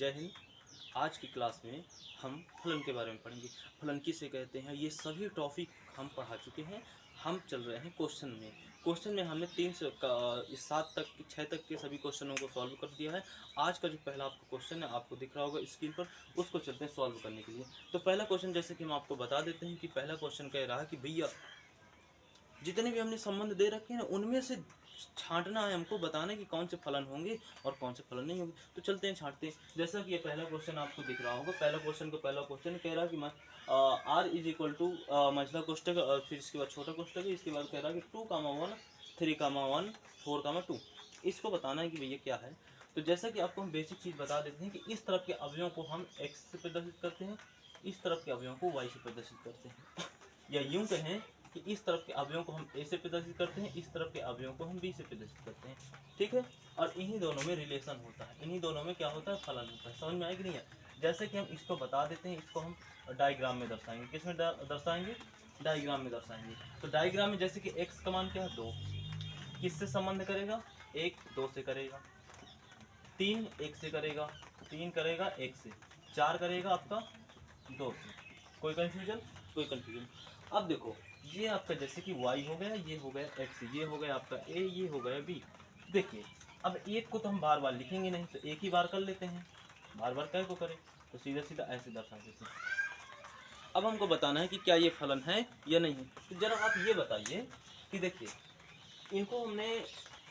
जय हिंद। आज की क्लास में हम फलन के बारे में पढ़ेंगे। फलन किसे कहते हैं, ये सभी टॉपिक हम पढ़ा चुके हैं। हम चल रहे हैं क्वेश्चन में। क्वेश्चन में हमने 3 से 7 तक 6 तक के सभी क्वेश्चनों को सॉल्व कर दिया है। आज का जो पहला आपका क्वेश्चन है, आपको दिख रहा होगा स्क्रीन पर, उसको चलते हैं सॉल्व करने के लिए। तो पहला क्वेश्चन जैसे कि हम आपको बता देते हैं कि पहला क्वेश्चन कह रहा है कि भैया जितने भी हमने संबंध दे रखे हैं उनमें से छांटना है, हमको बताना है कि कौन से फलन होंगे और कौन से फलन नहीं होंगे। तो चलते हैं छांटते हैं। जैसा कि ये पहला क्वेश्चन आपको दिख रहा होगा, पहला क्वेश्चन कह रहा है कि आर इज इक्वल टू मझला कोष्टक और फिर इसके बाद छोटा कोष्टक है। इसके बाद कह रहा है कि 2, 1, 3, 1, 4, 2। इसको बताना है कि भैया क्या है। तो जैसा कि आपको हम बेसिक चीज़ बता देते हैं कि इस तरफ के अवयवों को हम x से प्रदर्शित करते हैं, इस तरफ के अवयवों को y से प्रदर्शित करते हैं। या यूं कहें कि इस तरफ के अवयवों को हम a से प्रदर्शित करते हैं, इस तरफ के अवयवों को हम b से प्रदर्शित करते हैं। ठीक है, और इन्हीं दोनों में रिलेशन होता है, इन्हीं दोनों में क्या होता है, फलन होता है। समझ में आया कि नहीं है। जैसे कि हम इसको बता देते हैं, इसको हम डायग्राम में दर्शाएंगे। किस में दर्शाएंगे, डायग्राम में दर्शाएंगे। तो डायग्राम में जैसे कि x का मान क्या है 2, किससे संबंध करेगा, 1 2 से करेगा, 3 1 से करेगा, 3 करेगा 1 से, 4 करेगा आपका 2 से। कोई कंफ्यूजन। अब देखो, ये आपका जैसे कि y हो गया, ये हो गया x, ये हो गया आपका a, ये हो गया b। देखिए अब एक को तो हम बार बार लिखेंगे नहीं, तो एक ही बार कर लेते हैं। बार बार क्या को करें, तो सीधा सीधा ऐसे दर्शा देते हैं। अब हमको बताना है कि क्या ये फलन है या नहीं है। तो जरा आप ये बताइए कि देखिए, इनको हमने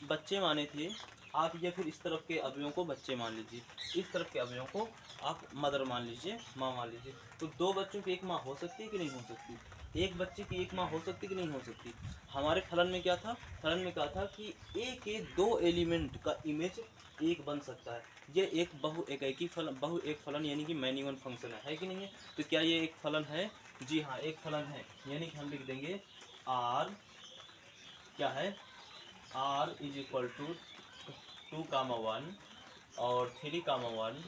बच्चे माने थे आप, या फिर इस तरफ के अवयवों को बच्चे मान लीजिए, इस तरफ के अवयवों को आप मदर मान लीजिए, माँ मान लीजिए। तो 2 बच्चों की एक माँ हो सकती है कि नहीं हो सकती, एक बच्चे की एक माँ हो सकती कि नहीं हो सकती। हमारे फलन में क्या था, फलन में कहा था कि ए के 2 एलिमेंट का इमेज एक बन सकता है। ये एक बहु एक फलन यानी कि मैनी वन फंक्शन है कि नहीं है। तो क्या ये एक फलन है, जी हाँ एक फलन है। यानी कि हम लिख देंगे आर क्या है, आर इज इक्वल टू 2, 1 और 3, 1,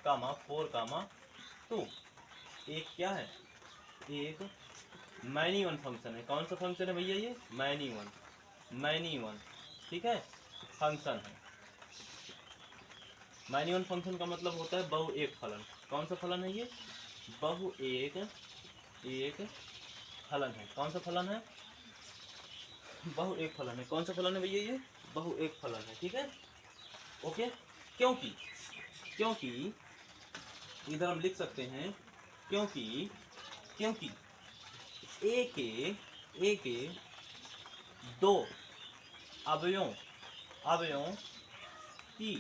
4, 2। एक क्या है, एक मैनी वन फंक्शन है। कौन सा फंक्शन है भैया, ये मैनी वन ठीक है फंक्शन है। मैनी वन फंक्शन का मतलब होता है बहु एक फलन। कौन सा फलन है ये, बहु एक फलन है। कौन सा फलन है, बहु एक फलन है। कौन सा फलन है भैया, ये बहु एक फलन है। ठीक है, ओके। क्योंकि इधर हम लिख सकते हैं, क्योंकि ए के 2 अवयवों की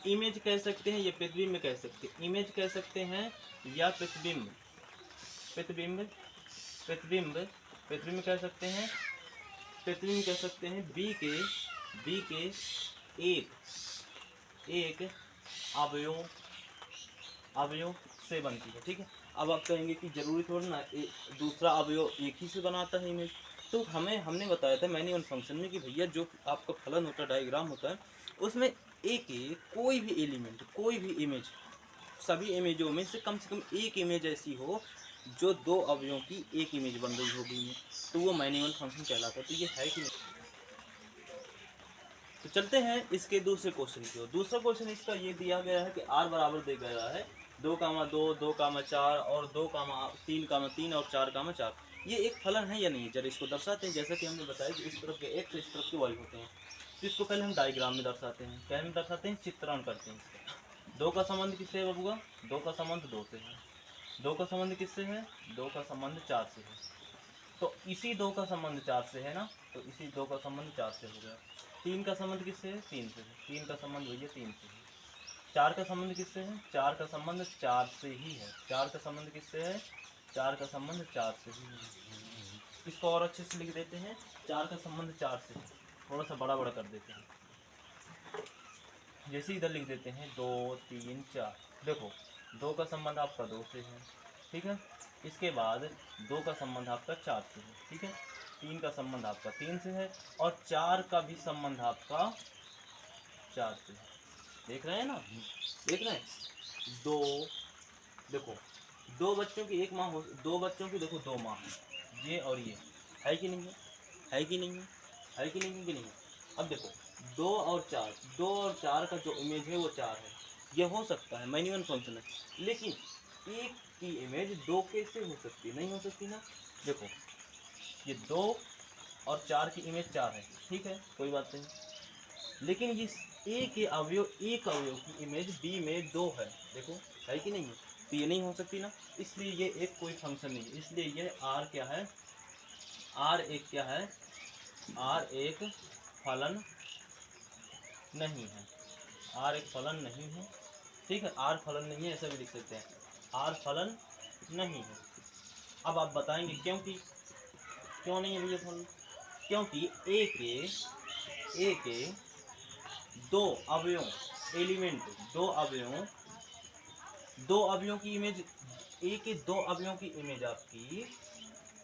इमेज कह सकते हैं, या प्रतिबिंब कह सकते हैं। इमेज कह सकते हैं या प्रतिबिंब कह सकते हैं। प्रतिबिंब कह सकते हैं बी के एक अवयव से बनती है। ठीक है, अब आप कहेंगे कि जरूरी थोड़ा ना दूसरा अवयव एक ही से बनाता है इमेज। तो हमने बताया था मैनी वन फंक्शन में कि भैया जो आपका फलन होता है, डायग्राम होता है, उसमें ए के कोई भी एलिमेंट, कोई भी इमेज, सभी इमेजों में से कम एक इमेज ऐसी हो जो 2 अवयवों की एक इमेज बन रही होगी, तो वो मैनी वन फंक्शन कहलाता है। तो ये है कि नहीं। तो चलते हैं इसके दूसरे क्वेश्चन की ओर। दूसरा क्वेश्चन इसका ये दिया गया है कि r बराबर दिया गया है 2, 2, 2, 4 और 2, 3, 3 और 4, 4। ये एक फलन है या नहीं, जरा इसको दर्शाते हैं। जैसा कि हमने बताया कि इस तरफ के x, इस तरफ के y होते हैं। तो इसको पहले हम डायग्राम में दर्शाते हैं। क्या में दर्शाते हैं, चित्रण करते हैं इसका। 2 का संबंध किससे है बबुआ, 2 का संबंध 2 से है। 2 का संबंध किससे है, 2 का संबंध 4 से है। तो इसी 2 का संबंध 4 से है ना, तो इसी 2 का संबंध 4 से हो गया। 3 का संबंध किससे है, 3 से है। 3 का संबंध भैया 3 से है। 4 का संबंध किससे है, 4 का संबंध 4 से ही है। 4 का संबंध किससे है, 4 का संबंध 4 से ही है। इसको और अच्छे से लिख देते हैं, 4 का संबंध 4 से है। थोड़ा सा बड़ा बड़ा कर देते हैं, जैसे इधर लिख देते हैं 2, 3, 4। देखो 2 का संबंध आपका 2 से है, ठीक है। इसके बाद 2 का संबंध आपका 4 से है, ठीक है। 3 का संबंध आपका 3 से है, और 4 का भी संबंध आपका 4 से है। देख रहे हैं ना, देख रहे हैं। 2 देखो, 2 बच्चों की एक माँ हो, 2 बच्चों की देखो 2 माँ है, ये और ये, है कि नहीं है, है कि नहीं है, है कि नहीं है कि नहीं है। अब देखो दो और चार का जो इमेज है वो 4 है। ये हो सकता है, मैन्युअल फंक्शन है, लेकिन एक की इमेज 2 कैसे हो सकती है? नहीं हो सकती ना। देखो ये 2 और 4 की इमेज 4 है, ठीक है, कोई बात नहीं, लेकिन ये एक अवयव की इमेज बी में 2 है, देखो है कि नहीं है, तो ये नहीं हो सकती ना, इसलिए ये एक कोई फंक्शन नहीं है, इसलिए ये आर क्या है, आर एक क्या है, आर एक फलन नहीं है, आर एक फलन नहीं है, ठीक है, आर फलन नहीं है ऐसा भी लिख सकते हैं, आर फलन नहीं है। अब आप बताएंगे क्यों नहीं है भैया फलन? क्योंकि ए के दो अवयव एलिमेंट, दो अवयवों की इमेज, ए के दो अवयवों की इमेज आपकी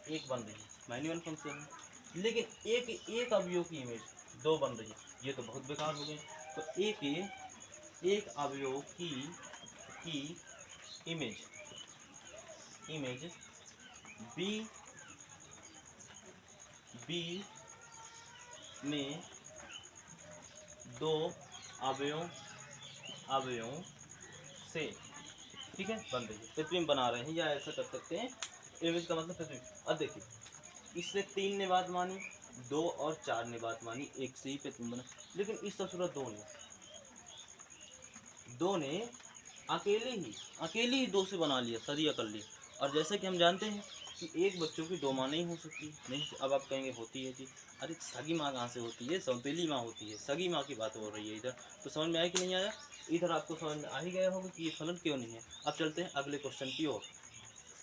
एक बन रही है, मैन्युअल फंक्शन है, लेकिन एक अवयव की इमेज 2 बन रही है, ये तो बहुत बेकार हो गई। तो ए के एक अवयव की इमेज बी में 2 अवयवों से, ठीक है, बन रही है, प्रतिबिंब बना रहे हैं, या ऐसा कर सकते हैं, इमेज का मतलब प्रतिबिंब। अब देखिए इससे 3 ने बात मानी, 2 और 4 ने बात मानी, एक से ही प्रतिबिंब बना, लेकिन इस तरह 2 ने अकेले ही 2 से बना लिया, सदिया कर लिया। और जैसे कि हम जानते हैं कि एक बच्चों की 2 माँ नहीं हो सकती, नहीं, अब आप कहेंगे होती है जी, अरे सगी माँ कहाँ से होती है, सौतेली माँ होती है, सगी माँ की बात हो रही है इधर, तो समझ में आया कि नहीं आया? इधर आपको समझ में आ ही गया होगा कि ये फलन क्यों नहीं है। अब चलते हैं अगले क्वेश्चन की ओर।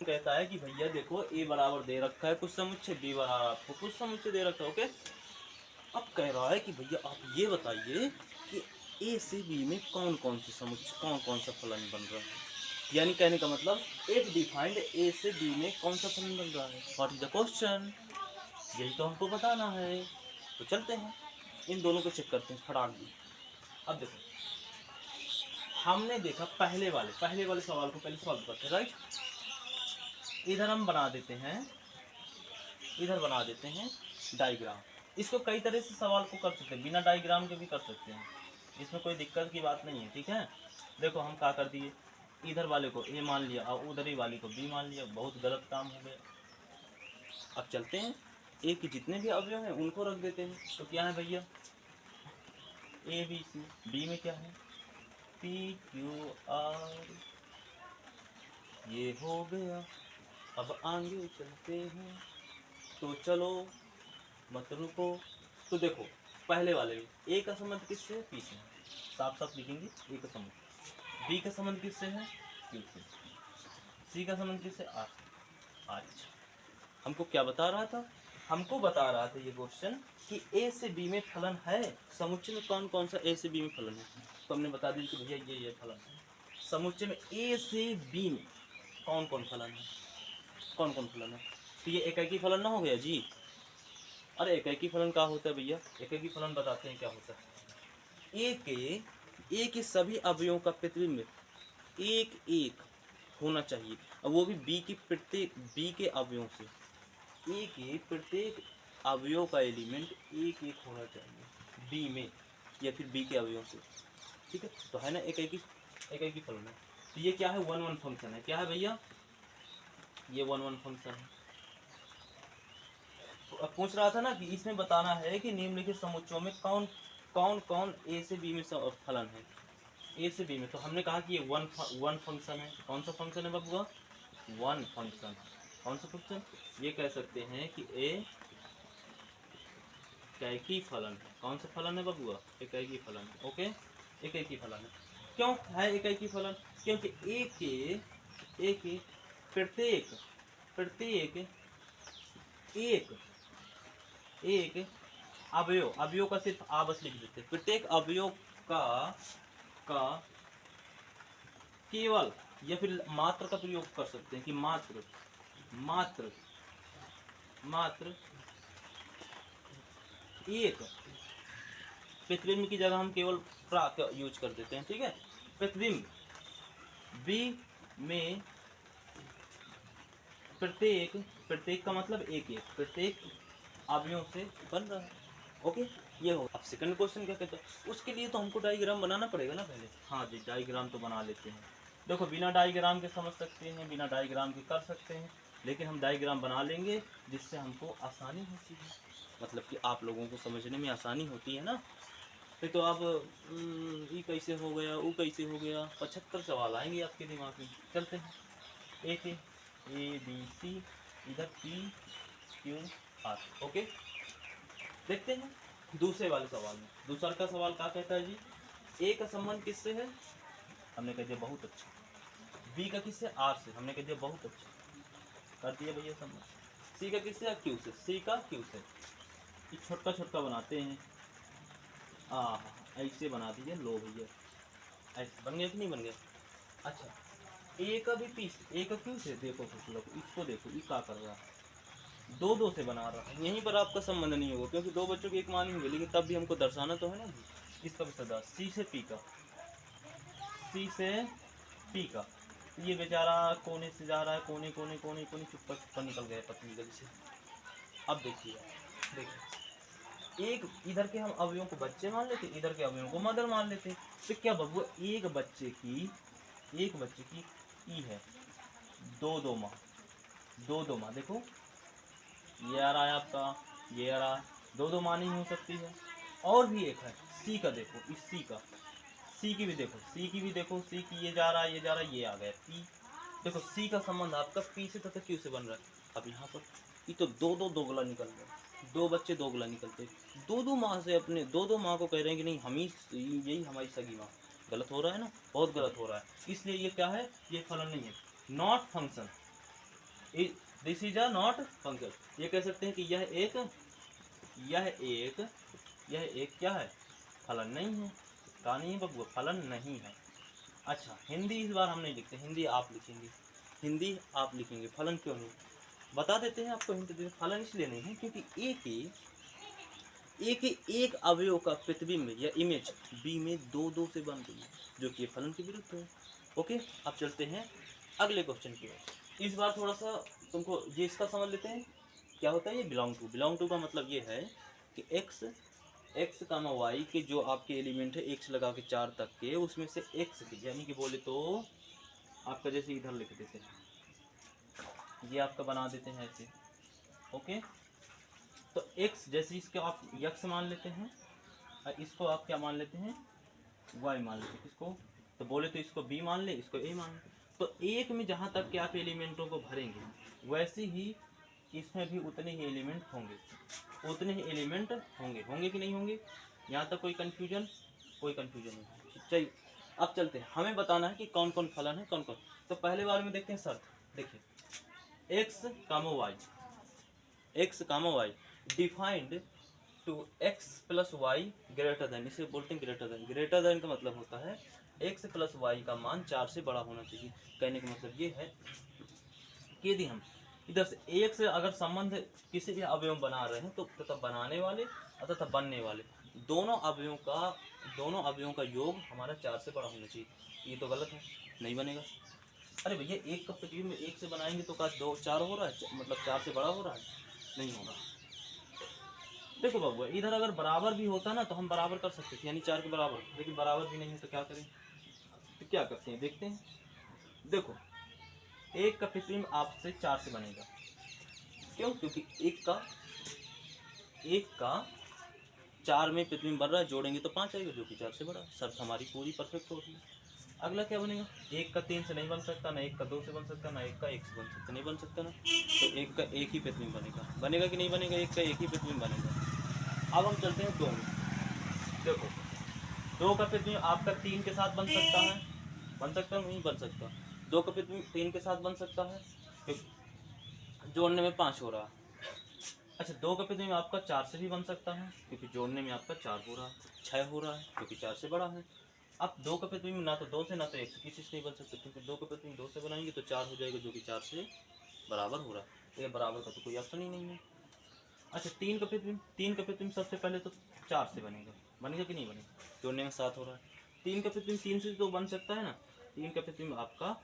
कहता है कि भैया देखो ए बराबर दे रखा है कुछ समुच्चय, बी बराबर आपको कुछ समुच्चय दे रखा है, ओके। अब कह रहा है कि भैया आप ये बताइए कि ए से बी में कौन कौन से समुच्चय, कौन कौन सा फलन बन रहा है, यानी कहने का मतलब एक डिफाइंड ए से बी में कौन सा फलन बन रहा है, व्हाट इज द क्वेश्चन, यही तो हमको बताना है। तो चलते हैं इन दोनों को चेक करते हैं फटाक दी। अब देखो हमने देखा पहले वाले सवाल को पहले सॉल्व करते हैं, राइट। इधर हम बना देते हैं डायग्राम। इसको कई तरह से सवाल को कर सकते हैं, बिना डायग्राम के भी कर सकते हैं, इसमें कोई दिक्कत की बात नहीं है, ठीक है। देखो हम क्या कर दिए, इधर वाले को ए मान लिया और उधर ही वाले को बी मान लिया, बहुत गलत काम हो गया। अब चलते हैं ए के जितने भी अवयव हैं उनको रख देते हैं। तो क्या है भैया, ए बी सी, बी में क्या है, पी क्यू आर, ये हो गया। अब आगे चलते हैं, तो चलो मत रुको। तो देखो पहले वाले में ए का संबंध किससे है, पी से, साफ साफ लिखेंगे, ए का संबंध, बी का संबंध किससे है, क्यू से, सी का संबंध किससे, आर से। अच्छा हमको क्या बता रहा था, हमको बता रहा था ये क्वेश्चन कि ए से बी में फलन है, समुच्चय में कौन कौन सा ए से बी में फलन है, तो हमने बता दिया कि भैया ये फलन है। समुच्चय में ए से बी में कौन कौन फलन है, कौन कौन फलन है, तो ये एकाकी फलन ना हो गया जी। अरे एकाकी फलन क्या होता है भैया, एकाकी फलन बताते हैं क्या होता है। ए के सभी अवयवों का प्रतिबिंब एक एक होना चाहिए, और वो भी बी के अवयवों से, ए के प्रत्येक अवयव का एलिमेंट एक एक होना चाहिए बी में, या फिर बी के अवयवों से, ठीक है। तो है ना एकाकी फलन है। तो ये क्या है, 1-1 फंक्शन है, क्या है भैया, ये 1-1 फंक्शन है। तो अब पूछ रहा था ना कि इसमें बताना है कि निम्नलिखित समुच्चयों में कौन कौन ए से बी में फलन है, ए से बी में। तो हमने कहा कि ये वन फंक्शन है, कौन सा फंक्शन है बबुआ, 1 फंक्शन, कौन सा फंक्शन, ये कह सकते हैं कि ए एकाकी फलन है, कौन सा फलन है बबुआ, एकाकी फलन है, ओके, एकाकी फलन है। क्यों है एकाकी फलन, क्योंकि ए के प्रत्येक एक अवयव का सिर्फ आ बस लिख देते, प्रत्येक अवयव का केवल, या फिर मात्र का प्रयोग कर सकते हैं कि मात्र एक, प्रतिबिंब की जगह हम केवल प्रा का यूज कर देते हैं, ठीक है। प्रतिबिंब बी में प्रत्येक का मतलब एक प्रत्येक अवयव से बन रहा है, ओके। ये हो। अब सेकंड क्वेश्चन क्या कहते हैं, उसके लिए तो हमको डायग्राम बनाना पड़ेगा ना पहले। हाँ जी, डायग्राम तो बना लेते हैं। देखो बिना डायग्राम के समझ सकते हैं, बिना डायग्राम के कर सकते हैं, लेकिन हम डायग्राम बना लेंगे जिससे हमको आसानी होती है, मतलब कि आप लोगों को समझने में आसानी होती है ना। नहीं तो आप ये कैसे हो गया, वो कैसे हो गया, 75 सवाल आएंगे आपके दिमाग में। चलते हैं एक एक, ABC, इधर PQR। ओके, देखते हैं दूसरे वाले सवाल में। दूसरा का सवाल क्या कहता है जी, ए का संबंध किससे है, हमने कह दिया बहुत अच्छा। बी का किससे, आर से, हमने कह दिया बहुत अच्छा, कर दिया भैया संबंध। सी का किससे, क्यू से, सी का क्यू से। ये छोटका छोटका बनाते हैं, ऐसे बना दीजिए, लो भैया ऐसे बन गया कि नहीं बन गया। अच्छा, ए का भी पी से, ए का क्यू से, देखो कुछ लोग इसको देखो, ये क्या कर रहा है, दो दो से बना रहा है। यहीं पर आपका संबंध नहीं होगा क्योंकि दो बच्चों की एक मान ही होगी, लेकिन तब भी हमको दर्शाना तो है ना जी। इसका भी सदा सी से पी का, सी से पी का। ये बेचारा कोने से जा रहा है, कोने कोने कोने कोने, चुप्पा चुप्पा निकल गया पतली गली से। अब देखिए, देखिए एक इधर के हम अवयवों को बच्चे मान लेते, इधर के अवयवों को मदर मान लेते। तो क्या बबुआ, एक बच्चे की ई है, दो माँ, दो माँ। देखो ये आ रहा है आपका, ये आ रहा है, दो माँ नहीं हो सकती है। और भी एक है सी का, देखो इस सी का, सी की भी देखो, सी की भी देखो, सी की ये जा रहा है, ये जा रहा है, ये आ गया पी। देखो सी का संबंध आपका पी से तथा क्यू से बन रहा है। अब यहाँ पर ये तो दो दोगला निकल रहे, दो बच्चे दोगला निकलते, दो माँ से अपने दो माँ को कह रहे हैं कि नहीं हम ही, यही हमारी सगी माँ। गलत हो रहा है ना, बहुत गलत हो रहा है। इसलिए ये क्या है, ये फलन नहीं है, not function, this is a not function. ये कह सकते हैं कि यह एक क्या है, फलन नहीं है। कहा नहीं है बबुआ, फलन नहीं है। अच्छा, हिंदी इस बार हम नहीं लिखते, हिंदी आप लिखेंगे, हिंदी आप लिखेंगे। फलन क्यों नहीं, बता देते हैं आपको, हिंदी फलन इसलिए नहीं है क्योंकि एक अवयव का प्रतिबिंब या इमेज बी में दो से बन रही है, जो कि फलन के विरुद्ध है। ओके, अब चलते हैं अगले क्वेश्चन की ओर। इस बार थोड़ा सा तुमको ये इसका समझ लेते हैं, क्या होता है ये बिलोंग टू का मतलब ये है कि एक्स कामा वाई के जो आपके एलिमेंट है, एक्स लगा के 4 तक के, उसमें से एक्स की, यानी कि बोले तो आपका जैसे इधर लिख देते हैं, ये आपका बना देते हैं ऐसे। ओके, तो एक्स जैसे इसके आप यक्स मान लेते हैं, और इसको आप क्या मान लेते हैं, वाई मान लेते हैं। इसको तो बोले तो इसको बी मान ले, इसको ए मान ले। तो एक में जहाँ तक के आप एलिमेंटों को भरेंगे, वैसे ही इसमें भी उतने ही एलिमेंट होंगे, उतने ही एलिमेंट होंगे कि नहीं होंगे। यहाँ तक कोई कन्फ्यूजन, कोई कन्फ्यूजन नहीं। चलिए अब चलते हैं, हमें बताना है कि कौन कौन फलन है, कौन कौन। तो पहले बार में देखते हैं शर्त, देखिए X comma Y defined to X plus Y greater than, इसे बोलते हैं ग्रेटर देन का मतलब होता है एक्स प्लस वाई का मान 4 से बड़ा होना चाहिए। कहने का मतलब ये है कि यदि हम इधर से एक से अगर संबंध किसी भी अवयव बना रहे हैं, तो तथा बनाने वाले तथा बनने वाले दोनों अवयवों का योग हमारा 4 से बड़ा होना चाहिए। ये तो गलत है, नहीं बनेगा। अरे भैया एक का प्रतिबिंब एक से बनाएंगे तो का 2 4 हो रहा है, मतलब 4 से बड़ा हो रहा है, नहीं होगा। देखो बाबू, इधर अगर बराबर भी होता ना तो हम बराबर कर सकते थे, यानी 4 के बराबर, लेकिन बराबर भी नहीं है तो क्या करें, तो क्या करते हैं देखते हैं। देखो एक का प्रतिबिंब आपसे 4 से बनेगा, क्यों, क्योंकि एक का 4 में प्रतिबिंब बन रहा है, जोड़ेंगे तो 5 आएगा, जो कि 4 से बड़ा। शर्त हमारी पूरी परफेक्ट होगी। अगला क्या बनेगा, एक का 3 से नहीं बन सकता, ना एक का 2 से बन सकता, ना एक का 1 से बन सकता, नहीं बन सकता ना, तो एक का एक ही प्रतिबिंब बनेगा कि नहीं बनेगा, एक का एक ही प्रतिबिंब बनेगा। अब हम चलते हैं 2 में। देखो 2 का प्रतिबिंब आपका 3 के साथ बन सकता है, नहीं बन सकता। 2 का प्रतिबिंब 3 के साथ बन सकता है, जोड़ने में 5 हो रहा है। अच्छा, 2 का प्रतिबिंब आपका 4 से भी बन सकता है, क्योंकि जोड़ने में आपका 4 हो रहा है, 6 हो रहा है, क्योंकि 4 से बड़ा है। अब 2 का प्रतिबिंब ना तो 2 से ना तो 1 से किसी से नहीं बन सकता, क्योंकि 2 का प्रतिबिंब 2 से बनाएंगे तो 4 हो जाएगा, जो कि 4 से बराबर हो रहा है। ये बराबर का तो कोई ऑप्शन ही नहीं है। अच्छा, 3 का प्रतिबिंब सबसे पहले तो 4 से बनेगा कि नहीं बनेगा, जोड़ने में 7 हो रहा है। 3 का प्रतिबिंब 3 से तो बन सकता है ना, 3 का प्रतिबिंब आपका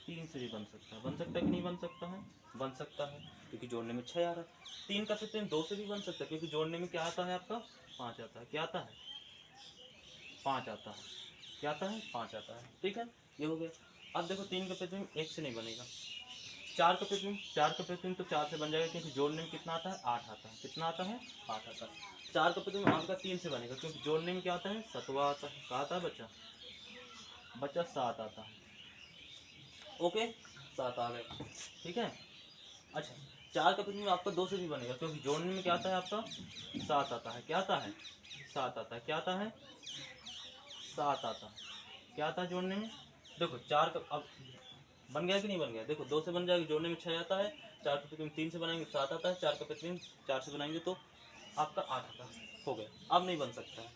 3 से भी बन सकता है कि नहीं बन सकता है, बन सकता है, क्योंकि जोड़ने में 6 आ रहा है। 3 का प्रतिबिंब 2 से भी बन सकता है, क्योंकि जोड़ने में क्या आता है आपका 5 आता है। क्या आता है? 5 आता है। क्या आता है? 5 आता है। ठीक है, ये हो गया। अब देखो 3 का प्रतिबिंब 1 से नहीं बनेगा। 4 का प्रतिबिंब, 4 का प्रतिबिंब तो 4 से बन जाएगा, क्योंकि जोड़ने में कितना आता है? 8 आता है। कितना आता है? 8 आता है। 4 का प्रतिबिंब आपका 3 से बनेगा, क्योंकि जोड़ने में क्या आता है? 7 आता है। कहा आता है बच्चा? बच्चा 7 आता है। ओके, 7 आ गए। ठीक है, अच्छा 4 का प्रतिबिंब आपका 2 से भी बनेगा, क्योंकि जोड़ने में क्या आता है आपका? 7 आता है। क्या आता है? 7 आता है। क्या आता है? 7 आता है। क्या आता है जोड़ने में? देखो 4 का अब बन गया कि नहीं बन गया? देखो 2 से बन जाएगा, जोड़ने में 6 आता है। 4 का प्रतिबिंब 3 से बनाएंगे 7 आता है। 4 का प्रतिबिंब 4 से बनाएंगे तो आपका 8 आता है। हो गया, अब नहीं बन सकता है।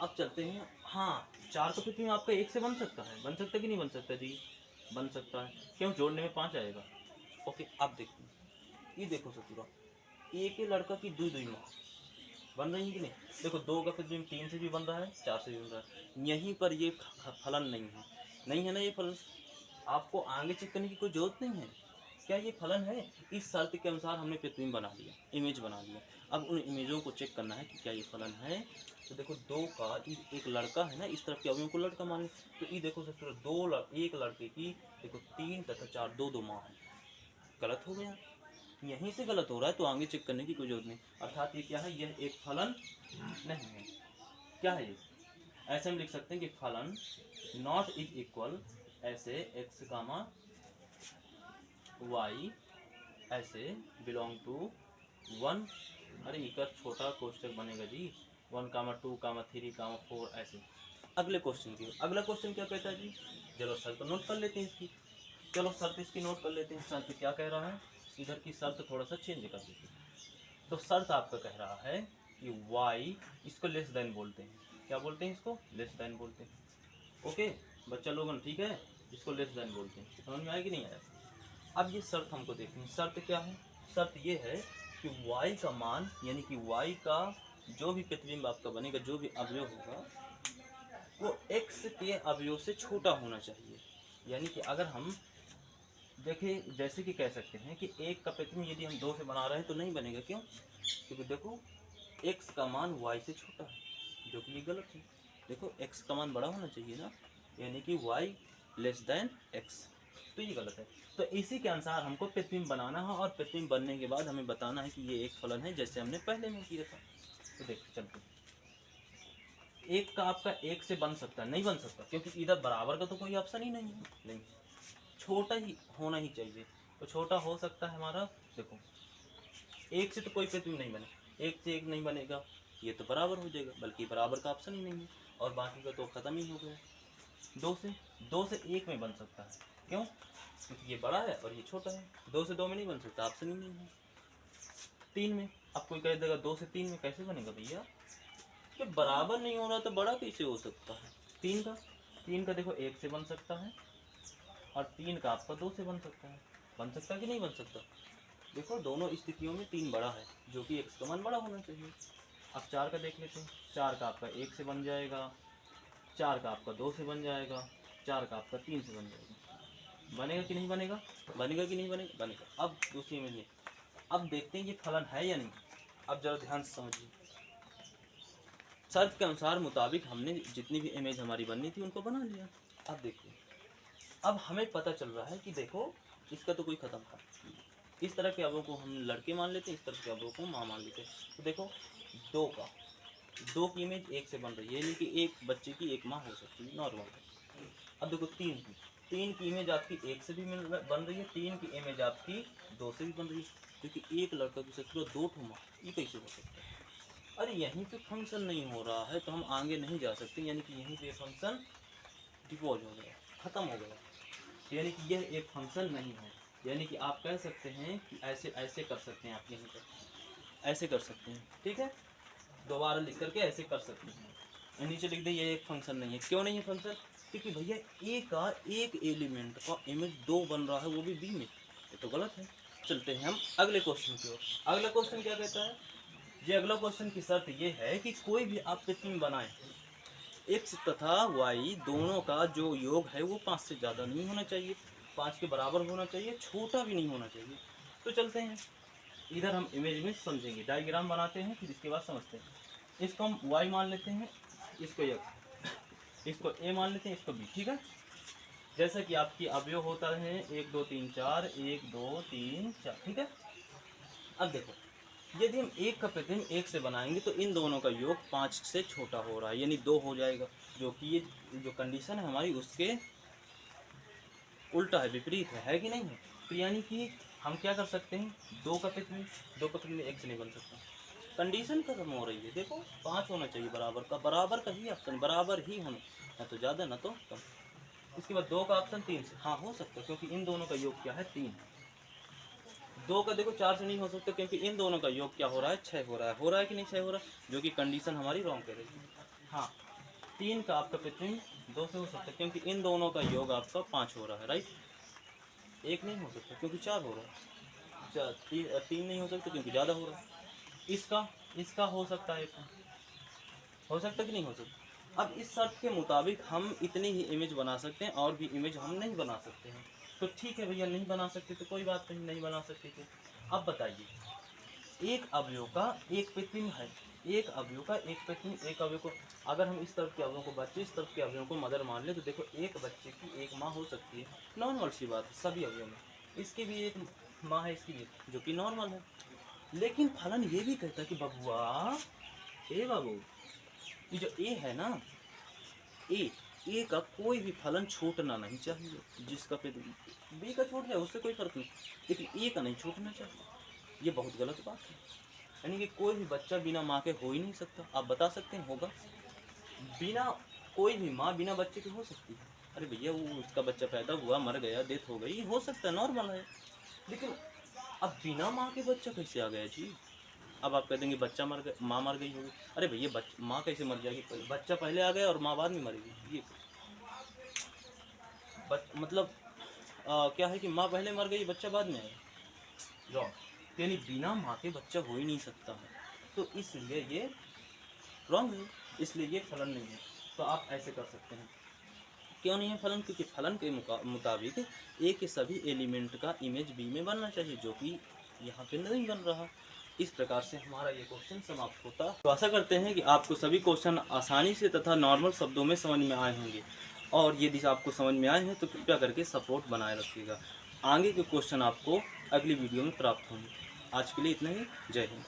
अब चलते हैं, हाँ 4 का प्रतिबिंब आपका 1 से बन सकता है। बन सकता है कि नहीं बन सकता जी? बन सकता है। क्यों? जोड़ने में 5 आएगा। ओके, अब देखते हैं, ये देखो ससुरा, एक ही लड़का की दुई दुई माँ बन रही है कि नहीं? देखो 2 का प्रतिबिंब 3 से भी बन रहा है, 4 से भी बन रहा है। यहीं पर ये फलन नहीं है, नहीं है ना ये फलन। आपको आगे चेक करने की कोई जरूरत नहीं है। क्या ये फलन है? इस शर्त के अनुसार हमने प्रतिबिंब बना लिया, इमेज बना लिया। अब उन इमेजों को चेक करना है कि क्या ये फलन है। तो देखो 2 का एक लड़का है ना, इस तरफ के अवयवों को लड़का मान लें। तो ये देखो ससुर एक लड़के की देखो 3 तथा 4 दो माँ है। गलत हो गया, यहीं से गलत हो रहा है, तो आगे चेक करने की कोई जरूरत नहीं। अर्थात ये क्या है? यह एक फलन नहीं है। क्या है ये? ऐसे हम लिख सकते हैं कि फलन नॉट इज इक्वल, ऐसे x कामा y ऐसे बिलोंग टू 1। अरे इकर छोटा कोष्टक बनेगा जी, 1 कामा 2 कामा 3 कामा 4 ऐसे। अगले क्वेश्चन की, अगला क्वेश्चन क्या कहता है जी? चलो शर्त नोट कर लेते हैं इसकी। चलो शर्त इसकी नोट कर लेते हैं। शर्त क्या कह रहा है? इधर की शर्त थोड़ा सा चेंज कर देते हैं। तो शर्त आपका कह रहा है कि y, इसको लेस देन बोलते हैं। क्या बोलते हैं इसको? लेस देन बोलते हैं। ओके बच्चा लोगन, ठीक है, इसको लेस देन बोलते हैं। समझ में आया कि नहीं आया? अब ये शर्त हमको देखनी है। शर्त क्या है? शर्त ये है कि y का मान, यानी कि y का जो भी प्रतिबिंब आपका बनेगा, जो भी अवयव होगा, वो x के अवयव से छोटा होना चाहिए। यानी कि अगर हम देखिए, जैसे कि कह सकते हैं कि एक का प्रतिबिंब यदि हम 2 से बना रहे हैं तो नहीं बनेगा। क्यों? क्योंकि देखो x का मान y से छोटा है, जो कि ये गलत है। देखो x का मान बड़ा होना चाहिए ना, यानी कि y लेस देन x, तो ये गलत है। तो इसी के अनुसार हमको प्रतिबिंब बनाना है, और प्रतिबिंब बनने के बाद हमें बताना है कि ये एक फलन है, जैसे हमने पहले में किया था। तो देखो चलते, एक का आपका 1 से बन सकता है? नहीं बन सकता, क्योंकि इधर बराबर का तो कोई ऑप्शन ही नहीं है। नहीं, छोटा ही होना ही चाहिए। तो छोटा हो सकता है हमारा, देखो 1 से तो कोई प्रतिबिंब नहीं बने, 1 से 1 नहीं बनेगा, ये तो बराबर हो जाएगा, बल्कि बराबर का ऑप्शन ही नहीं है, और बाकी का तो ख़त्म ही हो गया। 2 से 1 में बन सकता है। क्यों? क्योंकि ये बड़ा है और ये छोटा है। 2 से 2 में नहीं बन सकता, ऑप्शन ही नहीं है। 3 में, अब कोई कह देगा 2 से 3 में कैसे बनेगा भैया? कि बराबर नहीं हो रहा तो बड़ा कैसे हो सकता है? 3 का देखो 1 से बन सकता है, और 3 का आपका 2 से बन सकता है। बन सकता है कि नहीं बन सकता? देखो दोनों स्थितियों में 3 बड़ा है, जो कि x का मान बड़ा होना चाहिए। अब 4 का देख लेते हैं। 4 का आपका 1 से बन जाएगा, 4 का आपका 2 से बन जाएगा, 4 का आपका 3 से बन जाएगा। बनेगा कि नहीं बनेगा? बनेगा कि नहीं बनेगा? बनेगा। अब दूसरी इमेज में, अब देखते हैं ये फलन है या नहीं। अब जरा ध्यान से समझिए। शर्त के अनुसार मुताबिक हमने जितनी भी इमेज हमारी बननी थी उनको बना लिया। अब देखो, अब हमें पता चल रहा है कि देखो इसका तो कोई ख़त्म था। इस तरह के अवयवों को हम लड़के मान लेते हैं, इस तरह के अवयवों को माँ मान लेते हैं। तो देखो 2 की इमेज 1 से बन रही है, यानी कि एक बच्चे की एक माँ हो सकती है, नॉर्मल है। अब देखो 3 की इमेज आपकी 1 से भी बन रही है, 3 की इमेज आपकी 2 से भी बन रही है, क्योंकि एक लड़का की ससुरा 2 ठो माँ, ये कैसे हो सकता है? अरे यहीं पे फंक्शन नहीं हो रहा है तो हम आगे नहीं जा सकते, यानी कि यहीं पे फंक्शन डिपोज हो गया, ख़त्म हो गया, यानी कि यह एक फंक्शन नहीं है। यानी कि आप कह सकते हैं कि ऐसे ऐसे कर सकते हैं, आप यहीं पर ऐसे कर सकते हैं, ठीक है, दोबारा लिख करके ऐसे कर सकते हैं। नीचे लिख दे ये एक फंक्शन नहीं है। क्यों नहीं है फंक्शन? क्योंकि भैया ए का एक एलिमेंट का इमेज 2 बन रहा है, वो भी बी में, ये तो गलत है। चलते हैं हम अगले क्वेश्चन की ओर। अगला क्वेश्चन क्या कहता है? ये अगला क्वेश्चन की शर्त ये है कि कोई भी आप प्रतिबिंब बनाएं, x तथा y दोनों का जो योग है वो 5 से ज़्यादा नहीं होना चाहिए, 5 के बराबर होना चाहिए, छोटा भी नहीं होना चाहिए। तो चलते हैं इधर, हम इमेज में समझेंगे, डायग्राम बनाते हैं, फिर इसके बाद समझते हैं। इसको हम y मान लेते हैं, इसको x, इसको a मान लेते हैं, इसको b। ठीक है, जैसा कि आपकी अवयव होता है 1 2 3 4, 1 2 3 4। ठीक है, अब देखो यदि हम एक का प्रतिबिंब एक से बनाएंगे तो इन दोनों का योग 5 से छोटा हो रहा है, यानी 2 हो जाएगा, जो कि ये जो कंडीशन है हमारी उसके उल्टा है, विपरीत है कि नहीं है। तो यानी कि हम क्या कर सकते हैं, 2 का प्रतिबिंब एक से नहीं बन सकता, कंडीशन खत्म हो रही है। देखो 5 होना चाहिए बराबर का ही ऑप्शन, बराबर ही होना, ना तो ज़्यादा ना तो कम। इसके बाद 2 का ऑप्शन 3 से, हाँ हो सकता है, क्योंकि इन दोनों का योग क्या है 3। 2 का देखो 4 से नहीं हो सकता, क्योंकि इन दोनों का योग क्या हो रहा है 6 हो रहा है कि नहीं 6 हो रहा है, जो कि कंडीशन हमारी रॉन्ग कह रही है। हाँ 3 का आपका प्रतिबिंब 2 से हो सकता है, क्योंकि इन दोनों का योग आपका 5 हो रहा है, राइट। 1 नहीं हो सकता क्योंकि 4 हो रहा है, 3 नहीं हो सकता क्योंकि ज़्यादा हो रहा है। इसका हो सकता है, हो सकता कि नहीं हो सकता। अब इस शर्त के मुताबिक हम इतनी ही इमेज बना सकते हैं, और भी इमेज हम नहीं बना सकते हैं। तो ठीक है भैया, नहीं बना सकते तो कोई बात नहीं, नहीं बना सकते थे। अब बताइए, एक अवयव का एक प्रतिबिंब है, एक अवयव का एक प्रतिबिंब, एक अवयव को अगर हम इस तरफ के अवयव को बच्चे, इस तरफ के अवयव को मदर मान ले, तो देखो एक बच्चे की एक माँ हो सकती है, नॉर्मल सी बात है सभी अवयव में। इसकी भी एक माँ है, इसकी भी, जो कि नॉर्मल है। लेकिन फलन ये भी कहता है कि बबुआ, ए बाबू, ये जो ए है ना, ए का कोई भी फलन छूटना नहीं चाहिए, जिसका प्रतिबिंब बी का छूट जाए उससे कोई फर्क नहीं, लेकिन ए का नहीं छूटना चाहिए। ये बहुत गलत बात है, यानी कि कोई भी बच्चा बिना माँ के हो ही नहीं सकता। आप बता सकते हैं होगा? बिना कोई भी माँ बिना बच्चे के हो सकती है? अरे भैया, वो उसका बच्चा पैदा हुआ, मर गया, डेथ हो गई, हो सकता है, नॉर्मल है। लेकिन अब बिना माँ के बच्चा कैसे आ गया जी? अब आप कह देंगे बच्चा मर गया, माँ मर गई होगी। अरे भैया, माँ कैसे मर जाएगी? बच्चा पहले आ गया और माँ बाद में मरेगी? ये मतलब क्या है कि माँ पहले मर गई, बच्चा बाद में आया, रॉन्ग। यानी बिना माँ के बच्चा हो ही नहीं सकता है, तो इसलिए ये रॉन्ग है, इसलिए ये फलन नहीं है। तो आप ऐसे कर सकते हैं। क्यों नहीं है फलन? क्योंकि फलन के मुताबिक ए के सभी एलिमेंट का इमेज बी में बनना चाहिए, जो कि यहाँ पे नहीं बन रहा। इस प्रकार से हमारा ये क्वेश्चन समाप्त होता। तो आशा करते हैं कि आपको सभी क्वेश्चन आसानी से तथा नॉर्मल शब्दों में समझ में आए होंगे, और यदि आपको समझ में आए हैं तो कृपया करके सपोर्ट बनाए रखिएगा। आगे के क्वेश्चन आपको अगली वीडियो में प्राप्त होंगे। आज के लिए इतना ही, जय हिंद।